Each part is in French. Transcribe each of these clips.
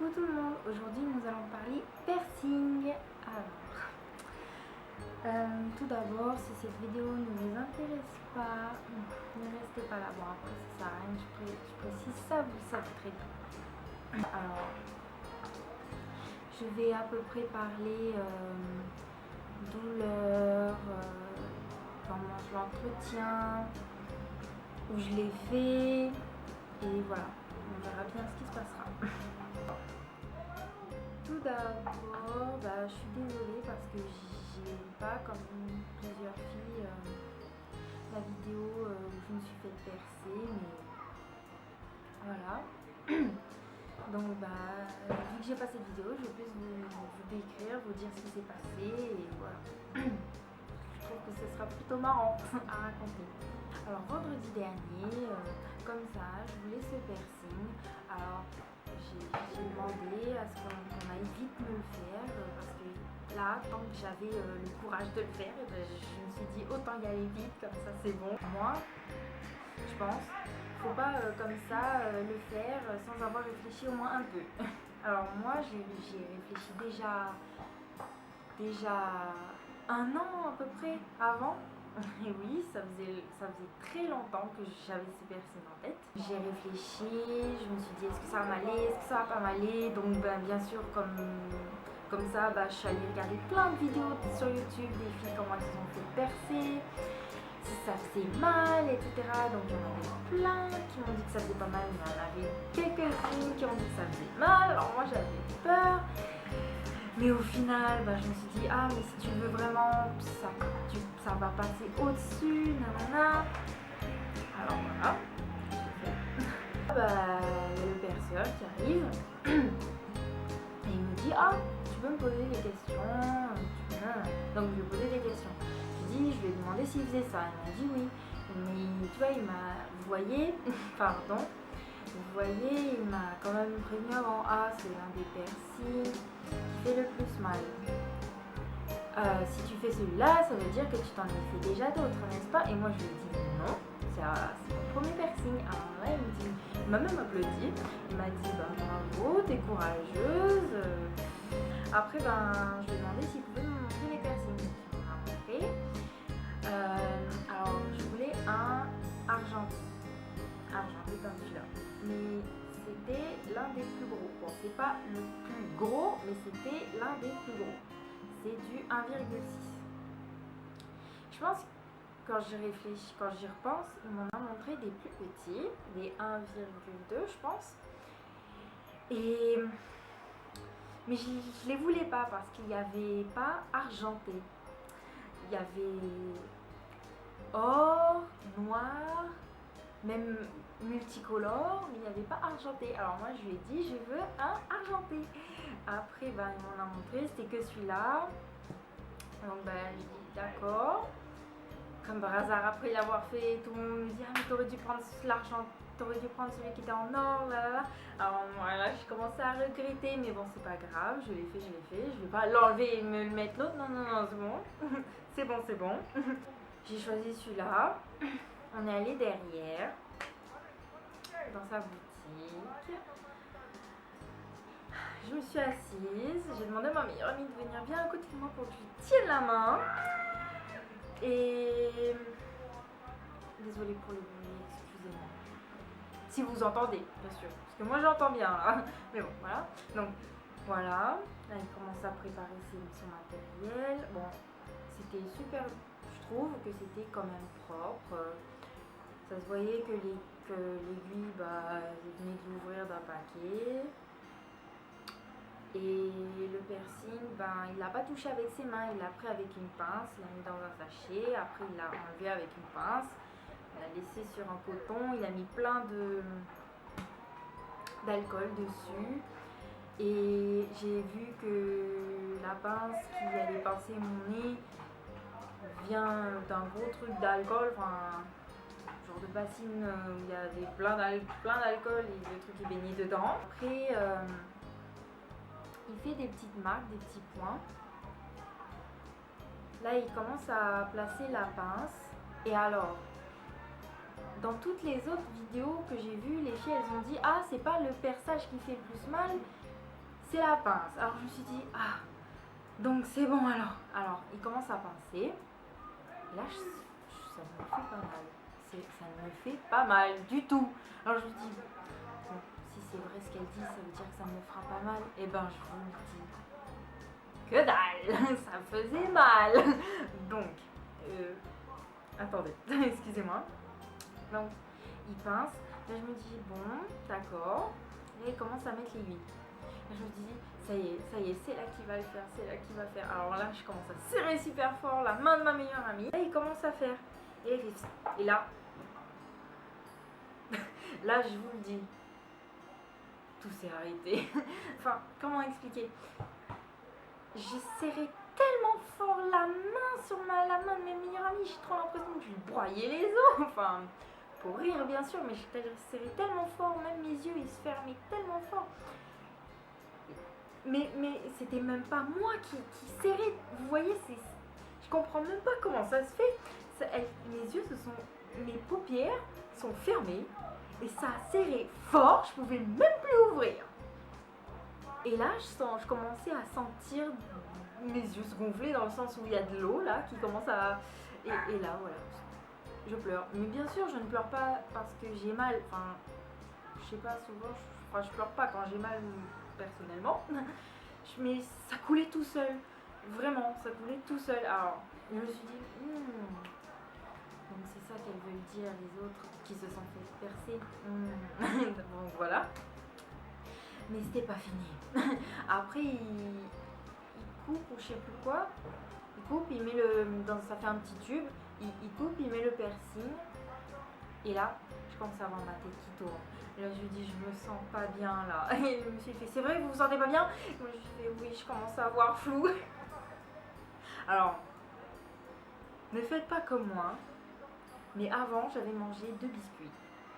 Coucou tout le monde, aujourd'hui nous allons parler piercing. Alors, tout d'abord, si cette vidéo ne vous intéresse pas, ne restez pas là. Bon, après ça sert à rien, je précise ça, vous le savez très bien. Alors, je vais à peu près parler douleur, comment je l'entretiens, où je l'ai fait, et voilà, on verra bien ce qui se passera. Tout d'abord, je suis désolée parce que j'ai pas, comme plusieurs filles, la vidéo où je me suis fait percer, mais voilà. Donc vu que j'ai pas cette vidéo, je vais plus vous décrire, vous dire ce qui s'est passé et voilà. Je trouve que ce sera plutôt marrant à raconter. Alors vendredi dernier, comme ça, je voulais ce piercing. Alors j'ai demandé à ce qu'on aille vite me le faire parce que là, tant que j'avais le courage de le faire, je me suis dit autant y aller vite, comme ça c'est bon. Moi, je pense, faut pas comme ça le faire sans avoir réfléchi au moins un peu. Alors moi, j'ai réfléchi déjà un an à peu près avant. Et oui, ça faisait très longtemps que j'avais ce piercing en tête. J'ai réfléchi, je me suis dit est-ce que ça va m'aller, est-ce que ça va pas m'aller. Donc bien sûr comme ça, je suis allée regarder plein de vidéos sur YouTube des filles comment elles se sont fait percer, si ça faisait mal, etc. Donc il y en avait plein qui m'ont dit que ça faisait pas mal, mais il y en avait quelques-unes qui ont dit que ça faisait mal. Alors moi j'avais peur. Mais au final, je me suis dit, ah mais si tu veux vraiment, ça va passer au-dessus, nanana. Alors voilà, j'ai fait. Le perceur qui arrive, et il me dit, ah, tu peux me poser des questions. Donc je lui ai posé des questions. Je lui ai demandé s'il faisait ça. Il m'a dit oui. Mais tu vois, vous voyez, pardon, vous voyez, il m'a quand même prévenu avant, ah c'est l'un des piercings qui fait le plus mal. Si tu fais celui-là, ça veut dire que tu t'en as fait déjà d'autres, n'est-ce pas? Et moi je lui ai dit non, c'est mon premier piercing. Alors là il m'a même applaudi, il m'a dit bravo, t'es courageuse. Après je lui ai demandé s'il pouvait me montrer les piercings. Il m'a montré. Alors je voulais un argenté comme celui-là, mais c'était l'un des plus gros. Bon, c'est pas le plus gros, mais c'était l'un des plus gros. C'est du 1,6. Je pense que quand j'y réfléchis, quand j'y repense, ils m'en a montré des plus petits, des 1,2 je pense. Mais je les voulais pas parce qu'il n'y avait pas argenté. Il y avait or, noir, même multicolore, mais il n'y avait pas argenté. Alors moi je lui ai dit je veux un argenté. Après il m'en a montré, c'était que celui-là. Donc je dis d'accord. Comme par hasard, après l'avoir fait, tout le monde me dit ah mais t'aurais dû prendre l'argent, t'aurais dû prendre celui qui était en or, là. Alors voilà, j'ai commencé à regretter, mais bon c'est pas grave, je l'ai fait, je vais pas l'enlever et me le mettre l'autre, non c'est bon. c'est bon. J'ai choisi celui-là. On est allé derrière, dans sa boutique. Je me suis assise, j'ai demandé à ma meilleure amie de venir bien à côté de moi pour que je lui tienne la main. Et désolée pour le bruit, excusez-moi. Si vous entendez, bien sûr, parce que moi j'entends bien là. Mais bon, voilà. Donc voilà, là il commence à préparer son matériel. Bon, c'était super, je trouve que c'était quand même propre. Ça se voyait que l'aiguille, venait de l'ouvrir d'un paquet. Et le piercing, il l'a pas touché avec ses mains, il l'a pris avec une pince, il l'a mis dans un sachet, après il l'a enlevé avec une pince, il l'a laissé sur un coton, il a mis plein d'alcool dessus. Et j'ai vu que la pince qui allait pincer mon nez vient d'un gros truc d'alcool, genre de bassine où il y avait plein d'alcool et le truc est baigné dedans. Après, il fait des petites marques, des petits points. Là, il commence à placer la pince. Et alors, dans toutes les autres vidéos que j'ai vues, les filles, elles ont dit « Ah, c'est pas le perçage qui fait le plus mal, c'est la pince. Alors je me suis dit, ah, donc c'est bon alors. Alors il commence à pincer. Et là, ça me fait pas mal. Ça ne me fait pas mal du tout. Alors je me dis, bon, si c'est vrai ce qu'elle dit, ça veut dire que ça me fera pas mal. Et ben je vous le dis, que dalle, ça faisait mal. Donc, attendez, excusez-moi. Donc, il pince. Là, je me dis, bon, d'accord. Là, il commence à mettre l'aiguille. Là, je me dis, ça y est, c'est là qu'il va le faire, c'est là qu'il va faire. Alors là, je commence à serrer super fort la main de ma meilleure amie. Là, il commence à faire. Et là, là, je vous le dis, tout s'est arrêté. Enfin, comment expliquer? J'ai serré tellement fort la main sur la main de mes meilleures amies, j'ai trop l'impression que je lui broyais les os. Enfin, pour rire bien sûr, mais j'ai serré tellement fort, même mes yeux ils se fermaient tellement fort. Mais c'était même pas moi qui serrais. Vous voyez, je comprends même pas comment ça se fait. Mes yeux mes paupières sont fermées et ça a serré fort, je pouvais même plus ouvrir. Et là, je commençais à sentir mes yeux se gonfler dans le sens où il y a de l'eau là qui commence à... Et là, voilà, je pleure. Mais bien sûr, je ne pleure pas parce que j'ai mal. Enfin, je sais pas, souvent, je pleure pas quand j'ai mal personnellement. Mais ça coulait tout seul. Vraiment, ça coulait tout seul. Alors, je me suis dit, donc c'est ça qu'elles veulent dire les autres qui se sont fait percer. Donc voilà. Mais c'était pas fini. Après, il coupe ou je sais plus quoi. Il coupe, il met ça fait un petit tube. Il coupe, il met le piercing. Et là, je commence à avoir ma tête qui tourne. Et là, je lui dis, je me sens pas bien là. Et je me suis fait, c'est vrai, vous vous sentez pas bien? Moi, je lui fais, oui, je commence à avoir flou. Alors, ne faites pas comme moi. Mais avant, j'avais mangé 2 biscuits.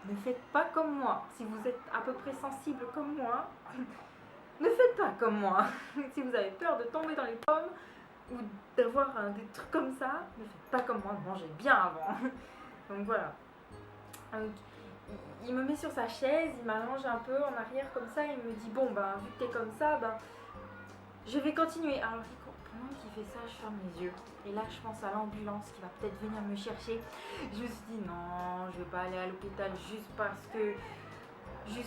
Ne faites pas comme moi. Si vous êtes à peu près sensible comme moi, ne faites pas comme moi. Si vous avez peur de tomber dans les pommes ou d'avoir des trucs comme ça, ne faites pas comme moi. Mangez bien avant. Donc voilà. Donc, il me met sur sa chaise, il m'allonge un peu en arrière comme ça, il me dit bon bah vu que t'es comme ça, bah je vais continuer. Alors pendant qu'il fait ça, je ferme les yeux. Et là je pense à l'ambulance qui va peut-être venir me chercher. Je me suis dit non, je vais pas aller à l'hôpital juste parce que je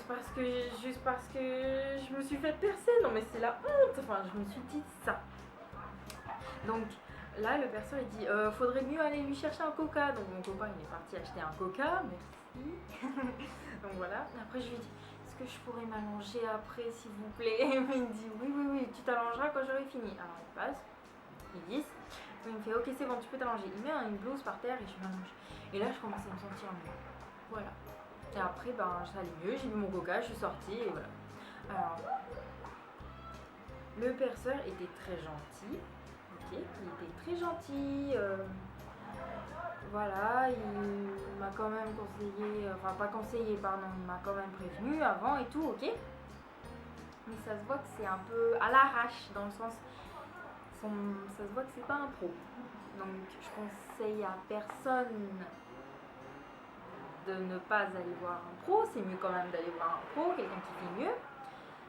me suis fait percer. Non mais c'est la honte. Enfin je me suis dit ça. Donc là le perso il dit faudrait mieux aller lui chercher un coca. Donc mon copain il est parti acheter un coca, merci. Donc voilà. Et après je lui dis est-ce que je pourrais m'allonger après s'il vous plaît? Et il me dit oui, tu t'allongeras quand j'aurai fini. Alors il passe, il glisse, il me fait ok c'est bon tu peux t'allonger. Il met une blouse par terre et je m'allonge. Et là je commence à me sentir mieux. Voilà. Et après ben ça allait mieux, j'ai bu mon coca, je suis sortie et voilà. Alors le perceur était très gentil. Il était très gentil, voilà, il m'a quand même conseillé, enfin pas conseillé, pardon, il m'a quand même prévenu avant et tout, ok. Mais ça se voit que c'est un peu à l'arrache, dans le sens, ça se voit que c'est pas un pro. Donc je conseille à personne de ne pas aller voir un pro, c'est mieux quand même d'aller voir un pro, quelqu'un qui fait mieux.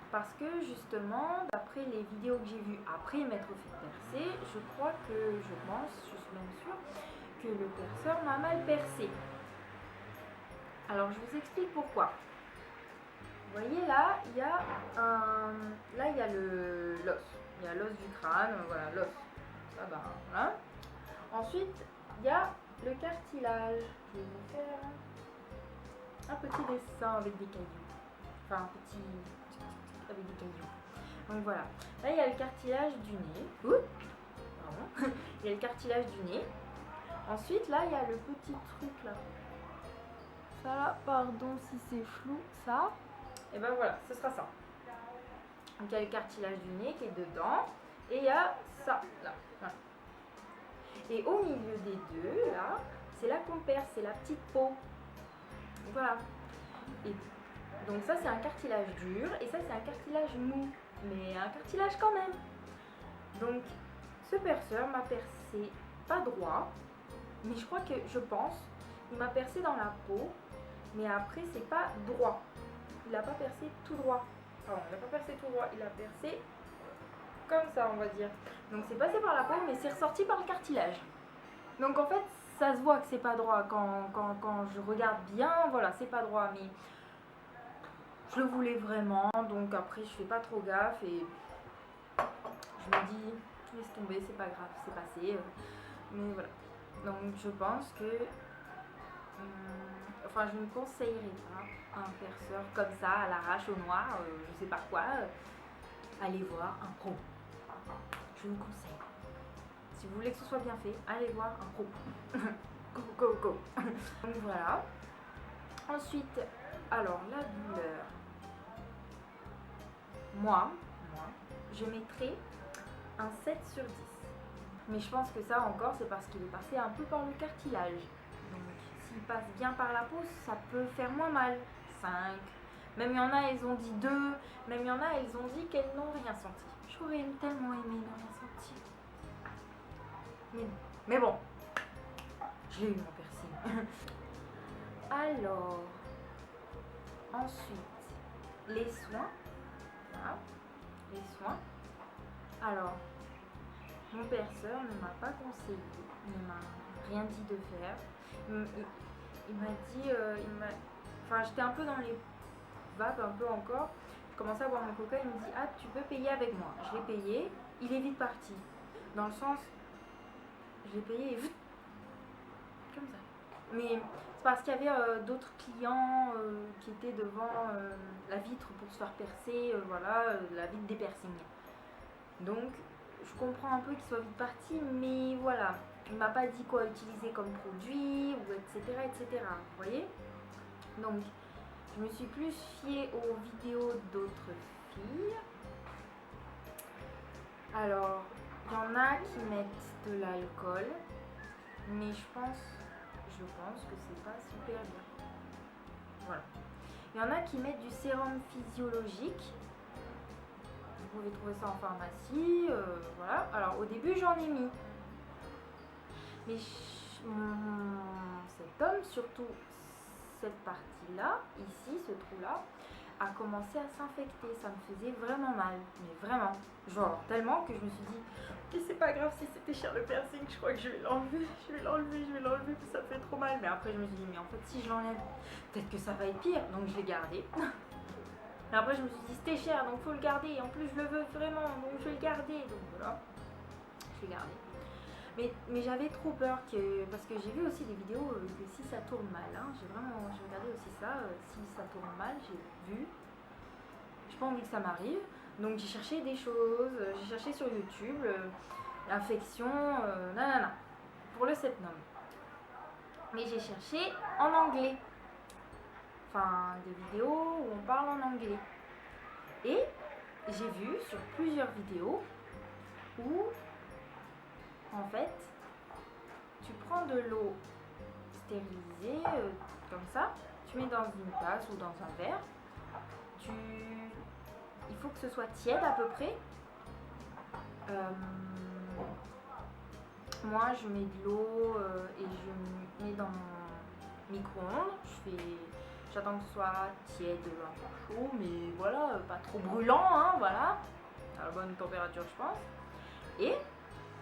Parce que justement, d'après les vidéos que j'ai vues après m'être fait percer, je suis même sûre, que le perceur m'a mal percé. Alors je vous explique pourquoi. Vous voyez là, il y a l'os. Il y a l'os du crâne, voilà l'os. Ça va, voilà. Ensuite, il y a le cartilage. Je vais vous faire un petit dessin avec des cailloux. Enfin un petit avec des cailloux. Donc voilà. Là, il y a le cartilage du nez. Pardon. Il y a le cartilage du nez. Ensuite, là, il y a le petit truc là. Ça là, pardon si c'est flou, ça. Et ben voilà, ce sera ça. Donc il y a le cartilage du nez qui est dedans. Et il y a ça, là. Voilà. Et au milieu des deux, là, c'est là qu'on perce, c'est la petite peau. Voilà. Et donc ça c'est un cartilage dur et ça c'est un cartilage mou, mais un cartilage quand même. Donc ce perceur m'a percé pas droit, mais je pense, il m'a percé dans la peau, mais après c'est pas droit. Il a pas percé tout droit. Pardon, il n'a pas percé tout droit, il a percé comme ça, on va dire. Donc c'est passé par la peau, mais c'est ressorti par le cartilage. Donc en fait, ça se voit que c'est pas droit quand je regarde bien, voilà, c'est pas droit, mais je le voulais vraiment, donc après je fais pas trop gaffe et je me dis, laisse tomber, c'est pas grave, c'est passé. Mais voilà. Donc je pense que, enfin je ne conseillerais pas un perceur comme ça, à l'arrache, au noir, je sais pas quoi, allez voir un pro. Je vous conseille. Si vous voulez que ce soit bien fait, allez voir un pro. Go, go, go. Donc voilà. Ensuite, alors la douleur. Moi, je mettrais un 7 sur 10. Mais je pense que ça encore, c'est parce qu'il est passé un peu par le cartilage. Donc s'il passe bien par la peau, ça peut faire moins mal. 5. Même il y en a, elles ont dit 2. Même il y en a, elles ont dit qu'elles n'ont rien senti. J'aurais tellement aimé ne rien sentir. Mais bon, j'ai eu mon piercing. Alors, ensuite, les soins. Voilà, les soins. Alors, mon perceur ne m'a pas conseillé, ne m'a rien dit de faire. Il m'a dit, enfin j'étais un peu dans les vapes un peu encore. Je commençais à boire mon coca, il me dit ah tu peux payer avec moi. Je l'ai payé, il est vite parti. Dans le sens, je l'ai payé et vite, comme ça. Mais c'est parce qu'il y avait d'autres clients qui étaient devant la vitre pour se faire percer, voilà, la vitre des piercings. Donc je comprends un peu qu'il soit vite parti, mais voilà, il m'a pas dit quoi utiliser comme produit, ou etc. etc. Vous voyez? Donc je me suis plus fiée aux vidéos d'autres filles. Alors, il y en a qui mettent de l'alcool, mais je pense que c'est pas super bien. Voilà. Il y en a qui mettent du sérum physiologique. Vous pouvez trouver ça en pharmacie, voilà. Alors au début j'en ai mis, mais cet homme, surtout cette partie-là, ici, ce trou-là, a commencé à s'infecter. Ça me faisait vraiment mal, mais vraiment, genre tellement que je me suis dit, ok c'est pas grave si c'était cher le piercing, je crois que je vais l'enlever, parce que ça fait trop mal. Mais après je me suis dit, mais en fait si je l'enlève, peut-être que ça va être pire, donc je l'ai gardé. Et après je me suis dit c'était cher donc faut le garder, et en plus je le veux vraiment donc je vais le garder, donc voilà, je l'ai gardé. Mais j'avais trop peur parce que j'ai vu aussi des vidéos que si ça tourne mal, hein, j'ai regardé aussi ça, si ça tourne mal, j'ai vu, j'ai pas envie que ça m'arrive, donc j'ai cherché des choses, j'ai cherché sur YouTube, infection, nanana, pour le septum. Mais j'ai cherché en anglais. Enfin, des vidéos où on parle en anglais. Et j'ai vu sur plusieurs vidéos où, en fait, tu prends de l'eau stérilisée, comme ça, tu mets dans une tasse ou dans un verre, il faut que ce soit tiède à peu près. Moi, je mets de l'eau et je mets dans mon micro-ondes, j'attends que ce soit tiède, un peu chaud, mais voilà, pas trop brûlant, hein, voilà, à la bonne température je pense. Et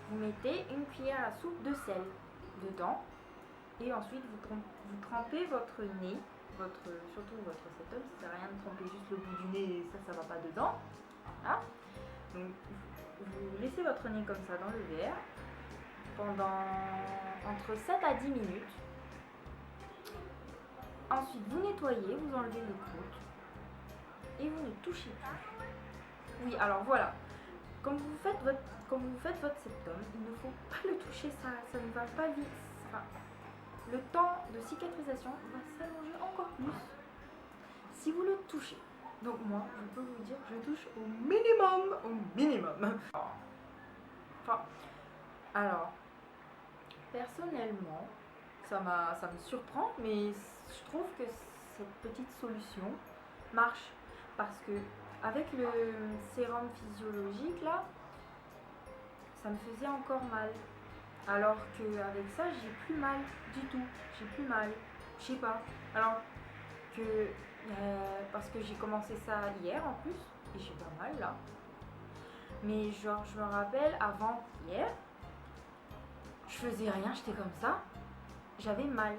vous mettez une cuillère à soupe de sel dedans, et ensuite vous trempez votre nez, surtout votre septum, ça sert à rien de tremper juste le bout du nez, ça va pas dedans. Voilà. Donc vous laissez votre nez comme ça dans le verre pendant entre 7 à 10 minutes. Ensuite, vous nettoyez, vous enlevez les croûtes et vous ne touchez plus. Oui, alors voilà. Quand vous faites votre septum, il ne faut pas le toucher, ça ne va pas vite. Enfin, le temps de cicatrisation va s'allonger encore plus si vous le touchez. Donc moi, je peux vous dire, je touche au minimum. Enfin, alors, personnellement, ça me surprend, mais je trouve que cette petite solution marche parce que avec le sérum physiologique là, ça me faisait encore mal, alors qu'avec ça j'ai plus mal du tout, j'ai plus mal, je sais pas, alors que parce que j'ai commencé ça hier en plus, et j'ai pas mal là. Mais genre, je me rappelle avant hier, je faisais rien, j'étais comme ça, j'avais mal.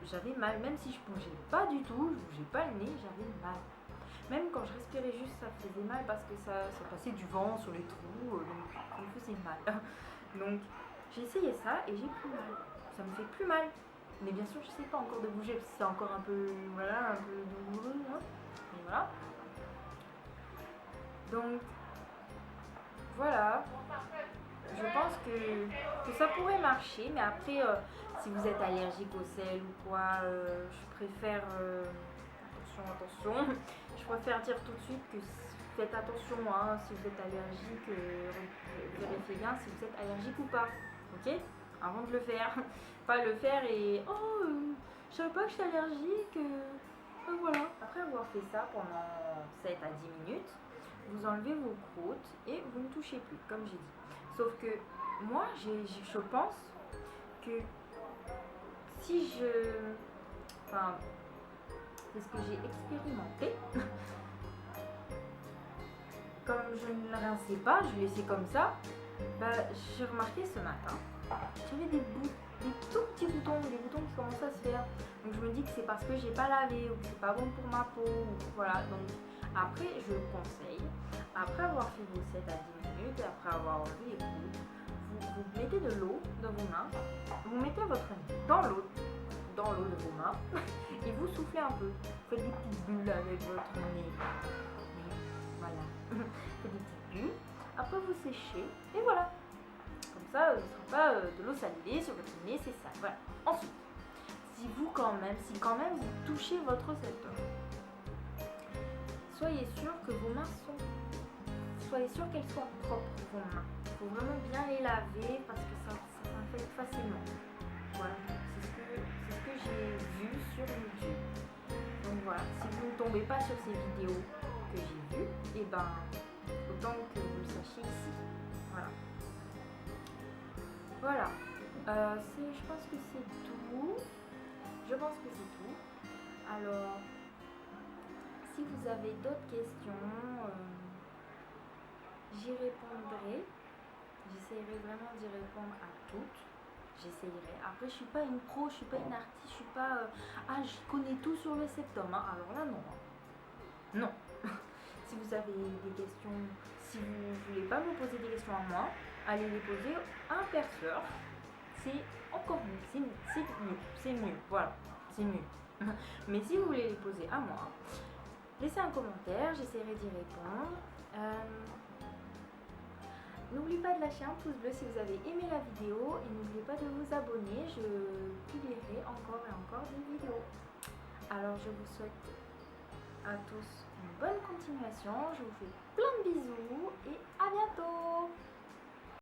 J'avais mal, même si je bougeais pas du tout, je bougeais pas le nez, j'avais mal. Même quand je respirais juste, ça faisait mal parce que ça passait du vent sur les trous, donc ça me faisait mal. Donc j'ai essayé ça et j'ai plus mal. Ça me fait plus mal. Mais bien sûr, je sais pas encore de bouger parce que c'est encore un peu, voilà, un peu douloureux. Hein. Et voilà. Donc voilà. Je pense que ça pourrait marcher, mais après, si vous êtes allergique au sel ou quoi, je préfère. Attention. Je préfère dire tout de suite que faites attention hein, si vous êtes allergique, vérifiez bien si vous êtes allergique ou pas, ok? Avant de le faire. Pas le faire et oh, je savais pas que j'étais allergique, voilà. Après avoir fait ça pendant 7 à 10 minutes, vous enlevez vos croûtes et vous ne touchez plus, comme j'ai dit. Sauf que moi, je pense que si je... Enfin, c'est ce que j'ai expérimenté. Comme je ne le rinçais pas, je laissais comme ça, bah, j'ai remarqué ce matin, j'avais des tout petits boutons, des boutons qui commençaient à se faire. Donc je me dis que c'est parce que j'ai pas lavé ou que c'est pas bon pour ma peau. Voilà, donc après je conseille, après avoir fait vos 7 à 10 minutes, après avoir enlevé les coudes, vous mettez de l'eau dans vos mains, vous mettez votre nez dans l'eau de vos mains et vous soufflez un peu. Faites des petites bulles avec votre nez. Voilà. Faites des petites bulles. Après vous séchez et voilà. Comme ça, ce ne sera pas de l'eau salée sur votre nez, c'est ça. Voilà. Ensuite, si quand même vous touchez votre septum, soyez sûr que vos mains soyez sûr qu'elles soient propres, vos mains. Il faut vraiment bien les laver parce que ça s'infecte facilement. Voilà, c'est ce que j'ai vu sur YouTube. Donc voilà, si vous ne tombez pas sur ces vidéos que j'ai vues, et ben autant que vous le sachiez ici. Voilà. Voilà. Je pense que c'est tout. Je pense que c'est tout. Alors, si vous avez d'autres questions, j'y répondrai. J'essaierai vraiment d'y répondre à toutes. J'essayerai. Après, je suis pas une pro, je suis pas une artiste, je suis pas... je connais tout sur le septum. Hein. Alors là, non. Non. Si vous avez des questions, si vous voulez pas me poser des questions à moi, allez les poser à un perceur. C'est encore mieux. C'est mieux. Voilà. C'est mieux. Mais si vous voulez les poser à moi, laissez un commentaire, j'essaierai d'y répondre. N'oubliez pas de lâcher un pouce bleu si vous avez aimé la vidéo et n'oubliez pas de vous abonner, je publierai encore et encore des vidéos. Alors je vous souhaite à tous une bonne continuation, je vous fais plein de bisous et à bientôt!